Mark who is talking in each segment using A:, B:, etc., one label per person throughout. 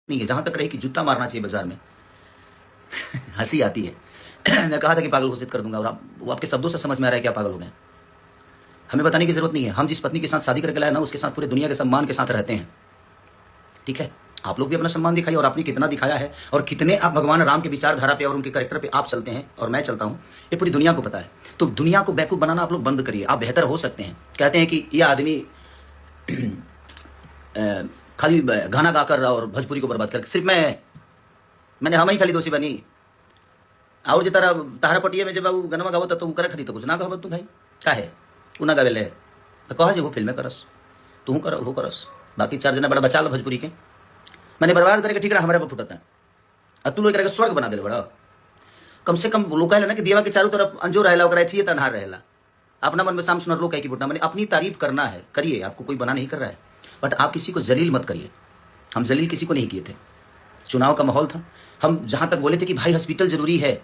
A: नहीं है, जहां तक रही कि जूता मारना चाहिए बाजार में। हंसी आती है। मैं कहा था कि पागल घोषित कर दूंगा और वो आपके शब्दों से समझ में आ रहा है कि आप पागल हो गए। हमें बताने की जरूरत नहीं है। हम जिस पत्नी के साथ शादी करके लाए ना, उसके साथ पूरे दुनिया के सम्मान के साथ रहते हैं। ठीक है, आप लोग भी अपना सम्मान दिखाइए और आपने कितना दिखाया है और कितने आप भगवान राम के विचारधारा पे और उनके कैरेक्टर पे आप चलते हैं और मैं चलता हूं, ये पूरी दुनिया को पता है। तो दुनिया को बेवकूफ बनाना आप लोग बंद करिए। आप बेहतर हो सकते हैं। कहते हैं कि ये आदमी खाली गाना गाकर और भोजपुरी को बर्बाद कर, सिर्फ मैंने हम ही खाली दोषी बनी। और जो तारा पटिया में जब वो गनवा गावत तो करे खरी तो कुछ ना कहब तू भाई का है उ ना गावेले तो कह जे वो फिल्में करस तू कर वो करस। बाकी 4 जना बड़ा बचा लो भोजपुरी के, मैंने बर्बाद करके ठीक रहा हमारे पर फुटता है। तू लोग करके स्वर्ग बना दे बड़ा। कम से कम लोग कहले ना कि देवा के चारों तरफ अंजोर रहेला ओकरा चाहिए तनहार रहेला। अपना मन में शाम सुनर लोग कह की फुटना, मैंने अपनी तारीफ करना है करिए, आपको कोई बना नहीं कर रहा है, बट आप किसी को जलील मत करिए। हम जलील किसी को नहीं किए थे। चुनाव का माहौल था, हम जहां तक बोले थे कि भाई हॉस्पिटल जरूरी है,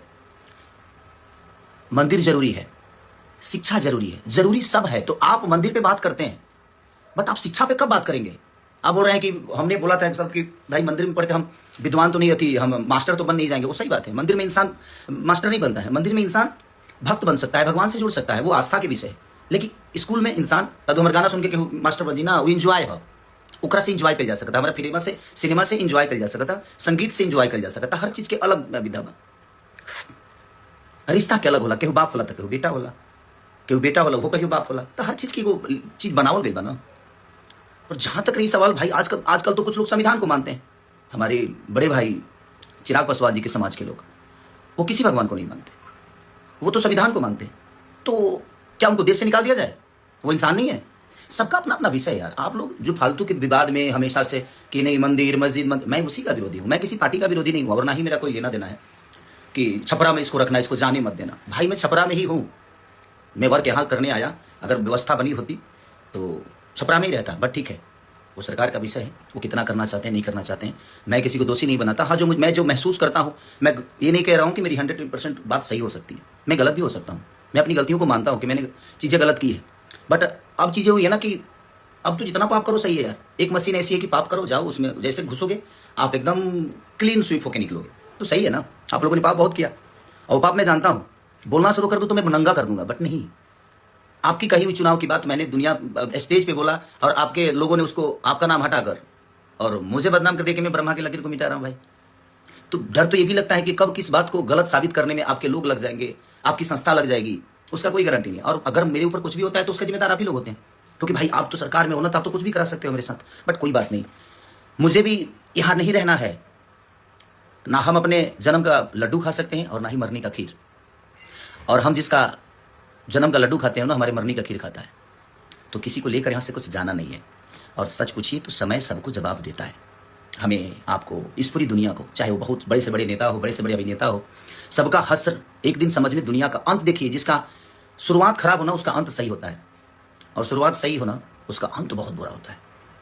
A: मंदिर जरूरी है, शिक्षा जरूरी है, जरूरी सब है, तो आप मंदिर पे बात करते हैं, बट आप शिक्षा पे कब बात करेंगे? आप बोल रहे हैं कि हमने बोला था सब कि भाई मंदिर में पढ़ के हम विद्वान तो नहीं होती, हम मास्टर तो बन नहीं जाएंगे। वो सही बात है, मंदिर में इंसान मास्टर नहीं बनता है, मंदिर में इंसान भक्त बन सकता है, भगवान से जुड़ सकता है, वो आस्था के विषय है। लेकिन स्कूल में इंसान हमारे गाना सुन के मास्टर बन जी ना, वो इंजॉय है, ओकरा से इंजॉय कर जा सकता है, हमारा फिल्म से सिनेमा से इंजॉय कर जा सकता, संगीत से इंजॉय कर जा सकता, हर चीज के अलग विधा बा। रिश्ता के अलग होला, केहू बाप होला तो केहू बेटा होला, केहू बेटा होला वो केहू बाप होला, तो हर चीज की वो चीज बनावल गई बना। और जहां तक रही सवाल भाई, आजकल तो कुछ लोग संविधान को मानते हैं। हमारे बड़े भाई चिराग पासवान जी के समाज के लोग, वो किसी भगवान को नहीं मानते, वो तो संविधान को मानते हैं। तो क्या उनको देश से निकाल दिया जाए? वो इंसान नहीं है? सबका अपना अपना विषय है यार। आप लोग जो फालतू के विवाद में हमेशा से कि नहीं मंदिर मस्जिद, मैं उसी का विरोधी हूँ। मैं किसी पार्टी का विरोधी नहीं हूँ और ना ही मेरा कोई लेना देना है कि छपरा में इसको रखना, इसको जाने मत देना। भाई मैं छपरा में ही हूँ, मैं वर्क यहाँ करने आया, अगर व्यवस्था बनी होती तो छपरा में ही रहता, बट ठीक है, वो सरकार का विषय है, वो कितना करना चाहते हैं नहीं करना चाहते हैं। मैं किसी को दोषी नहीं बनाता। हाँ, मैं जो महसूस करता हूँ, मैं ये नहीं कह रहा हूँ कि मेरी 100% बात सही हो सकती है, मैं गलत भी हो सकता हूँ। मैं अपनी गलतियों को मानता हूँ कि मैंने चीज़ें गलत की है, बट अब चीज़ें हुई है ना कि अब तो जितना पाप करो सही है यार। एक मशीन ऐसी है कि पाप करो, जाओ उसमें जैसे घुसोगे आप एकदम क्लीन स्वीप होकर निकलोगे, तो सही है ना। आप लोगों ने पाप बहुत किया और पाप मैं जानता हूँ, बोलना शुरू कर दूँ तो मैं नंगा कर दूंगा, बट नहीं। आपकी कही हुई चुनाव की बात मैंने दुनिया स्टेज पे बोला और आपके लोगों ने उसको आपका नाम हटाकर और मुझे बदनाम कर दिया कि मैं ब्रह्मा की लकीर को मिटा रहा हूं भाई। तो डर तो ये भी लगता है कि कब किस बात को गलत साबित करने में आपके लोग लग जाएंगे, आपकी संस्था लग जाएगी, उसका कोई गारंटी नहीं। और अगर मेरे ऊपर कुछ भी होता है तो उसका जिम्मेदार आप ही लोग होते हैं, क्योंकि भाई आप तो सरकार में हो ना, तो आप तो कुछ भी करा सकते हो मेरे साथ। बट कोई बात नहीं, मुझे भी यहाँ नहीं रहना है। ना हम अपने जन्म का लड्डू खा सकते हैं और ना ही मरने का खीर। और हम जिसका जन्म का लड्डू खाते हैं ना, हमारे मरने का खीर खाता है। तो किसी को लेकर यहाँ से कुछ जाना नहीं है। और सच पूछिए तो समय सबको जवाब देता है। हमें आपको इस पूरी दुनिया को, चाहे वो बहुत बड़े से बड़े नेता हो, बड़े से बड़े अभिनेता हो, सबका हश्र एक दिन समझ में दुनिया का अंत देखिए। जिसका शुरुआत खराब होना उसका अंत सही होता है, और शुरुआत सही होना उसका अंत बहुत बुरा होता है।